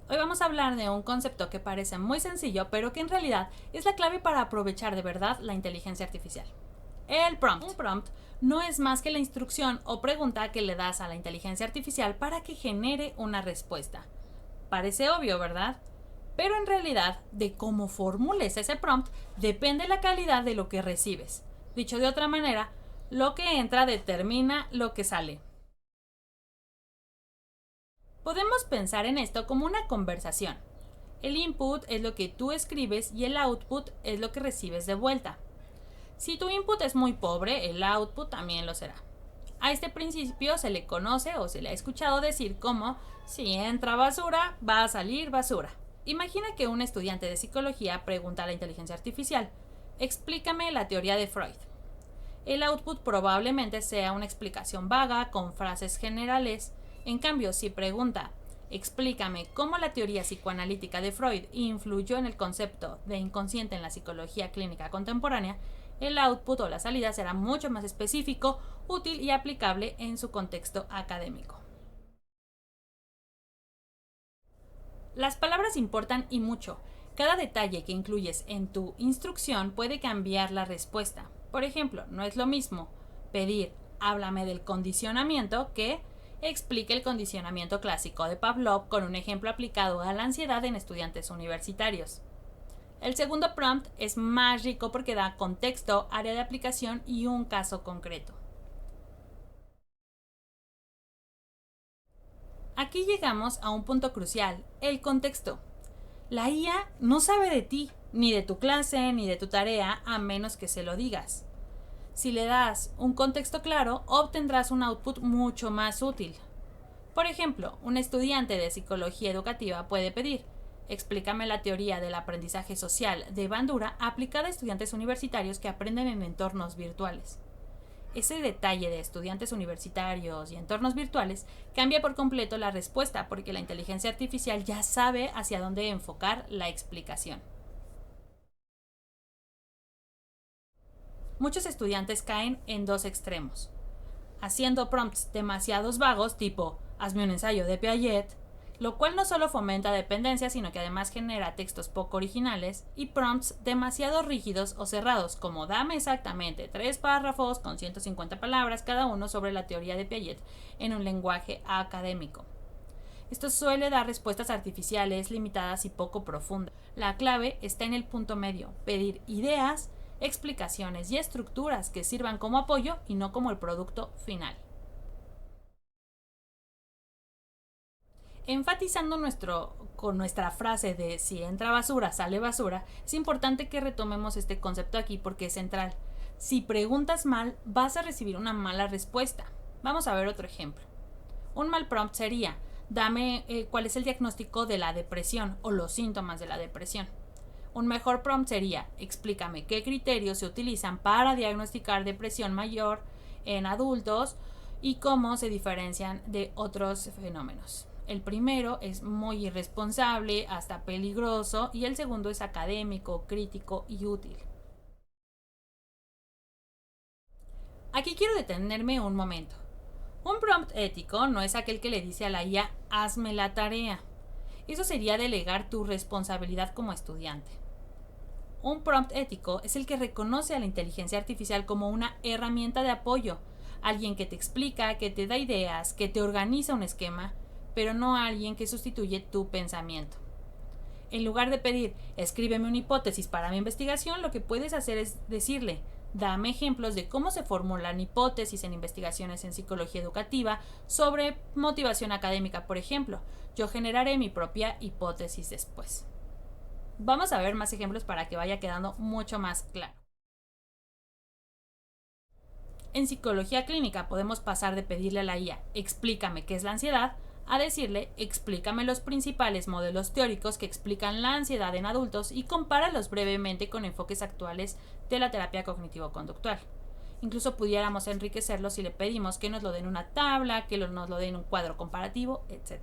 Hoy vamos a hablar de un concepto que parece muy sencillo, pero que en realidad es la clave para aprovechar de verdad la inteligencia artificial. El prompt. Un prompt no es más que la instrucción o pregunta que le das a la inteligencia artificial para que genere una respuesta. Parece obvio, ¿verdad? Pero en realidad, de cómo formules ese prompt depende la calidad de lo que recibes. Dicho de otra manera, lo que entra determina lo que sale. Podemos pensar en esto como una conversación. El input es lo que tú escribes y el output es lo que recibes de vuelta. Si tu input es muy pobre, el output también lo será. A este principio se le conoce o se le ha escuchado decir como si entra basura, va a salir basura. Imagina que un estudiante de psicología pregunta a la inteligencia artificial, explícame la teoría de Freud. El output probablemente sea una explicación vaga con frases generales. En cambio, si pregunta, explícame cómo la teoría psicoanalítica de Freud influyó en el concepto de inconsciente en la psicología clínica contemporánea, el output o la salida será mucho más específico, útil y aplicable en su contexto académico. Las palabras importan y mucho. Cada detalle que incluyes en tu instrucción puede cambiar la respuesta. Por ejemplo, no es lo mismo pedir háblame del condicionamiento que explique el condicionamiento clásico de Pavlov con un ejemplo aplicado a la ansiedad en estudiantes universitarios. El segundo prompt es más rico porque da contexto, área de aplicación y un caso concreto. Aquí llegamos a un punto crucial, el contexto. La IA no sabe de ti, ni de tu clase, ni de tu tarea, a menos que se lo digas. Si le das un contexto claro, obtendrás un output mucho más útil. Por ejemplo, un estudiante de psicología educativa puede pedir, explícame la teoría del aprendizaje social de Bandura aplicada a estudiantes universitarios que aprenden en entornos virtuales. Ese detalle de estudiantes universitarios y entornos virtuales cambia por completo la respuesta porque la inteligencia artificial ya sabe hacia dónde enfocar la explicación. Muchos estudiantes caen en dos extremos, haciendo prompts demasiados vagos tipo hazme un ensayo de Piaget, lo cual no solo fomenta dependencia, sino que además genera textos poco originales, y prompts demasiado rígidos o cerrados, como dame exactamente 3 párrafos con 150 palabras cada uno sobre la teoría de Piaget en un lenguaje académico. Esto suele dar respuestas artificiales, limitadas y poco profundas. La clave está en el punto medio, pedir ideas, explicaciones y estructuras que sirvan como apoyo y no como el producto final. Enfatizando con nuestra frase de si entra basura, sale basura, es importante que retomemos este concepto aquí porque es central. Si preguntas mal, vas a recibir una mala respuesta. Vamos a ver otro ejemplo. Un mal prompt sería, dame cuál es el diagnóstico de la depresión o los síntomas de la depresión. Un mejor prompt sería, explícame qué criterios se utilizan para diagnosticar depresión mayor en adultos y cómo se diferencian de otros fenómenos. El primero es muy irresponsable, hasta peligroso, y el segundo es académico, crítico y útil. Aquí quiero detenerme un momento. Un prompt ético no es aquel que le dice a la IA hazme la tarea. Eso sería delegar tu responsabilidad como estudiante. Un prompt ético es el que reconoce a la inteligencia artificial como una herramienta de apoyo, alguien que te explica, que te da ideas, que te organiza un esquema, pero no alguien que sustituye tu pensamiento. En lugar de pedir, escríbeme una hipótesis para mi investigación, lo que puedes hacer es decirle, dame ejemplos de cómo se formulan hipótesis en investigaciones en psicología educativa sobre motivación académica, por ejemplo. Yo generaré mi propia hipótesis después. Vamos a ver más ejemplos para que vaya quedando mucho más claro. En psicología clínica podemos pasar de pedirle a la IA, explícame qué es la ansiedad, a decirle, explícame los principales modelos teóricos que explican la ansiedad en adultos y compáralos brevemente con enfoques actuales de la terapia cognitivo-conductual. Incluso pudiéramos enriquecerlo si le pedimos que nos lo den una tabla, que nos lo den un cuadro comparativo, etc.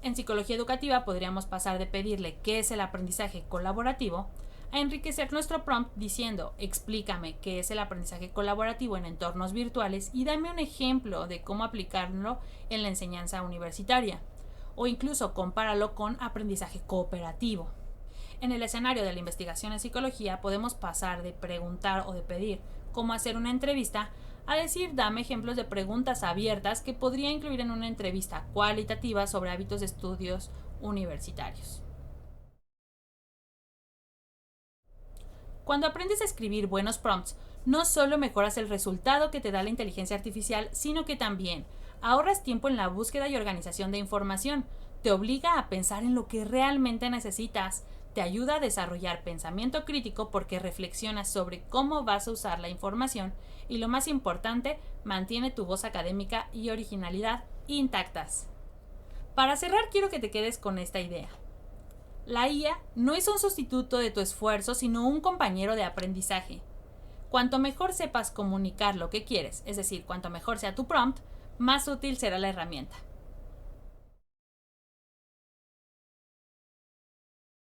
En psicología educativa podríamos pasar de pedirle qué es el aprendizaje colaborativo a enriquecer nuestro prompt diciendo explícame qué es el aprendizaje colaborativo en entornos virtuales y dame un ejemplo de cómo aplicarlo en la enseñanza universitaria. o incluso compáralo con aprendizaje cooperativo. En el escenario de la investigación en psicología podemos pasar de preguntar o de pedir cómo hacer una entrevista a decir dame ejemplos de preguntas abiertas que podría incluir en una entrevista cualitativa sobre hábitos de estudios universitarios. Cuando aprendes a escribir buenos prompts, no solo mejoras el resultado que te da la inteligencia artificial, sino que también ahorras tiempo en la búsqueda y organización de información, te obliga a pensar en lo que realmente necesitas, te ayuda a desarrollar pensamiento crítico porque reflexionas sobre cómo vas a usar la información y, lo más importante, mantiene tu voz académica y originalidad intactas. Para cerrar, quiero que te quedes con esta idea. La IA no es un sustituto de tu esfuerzo, sino un compañero de aprendizaje. Cuanto mejor sepas comunicar lo que quieres, es decir, cuanto mejor sea tu prompt, más útil será la herramienta.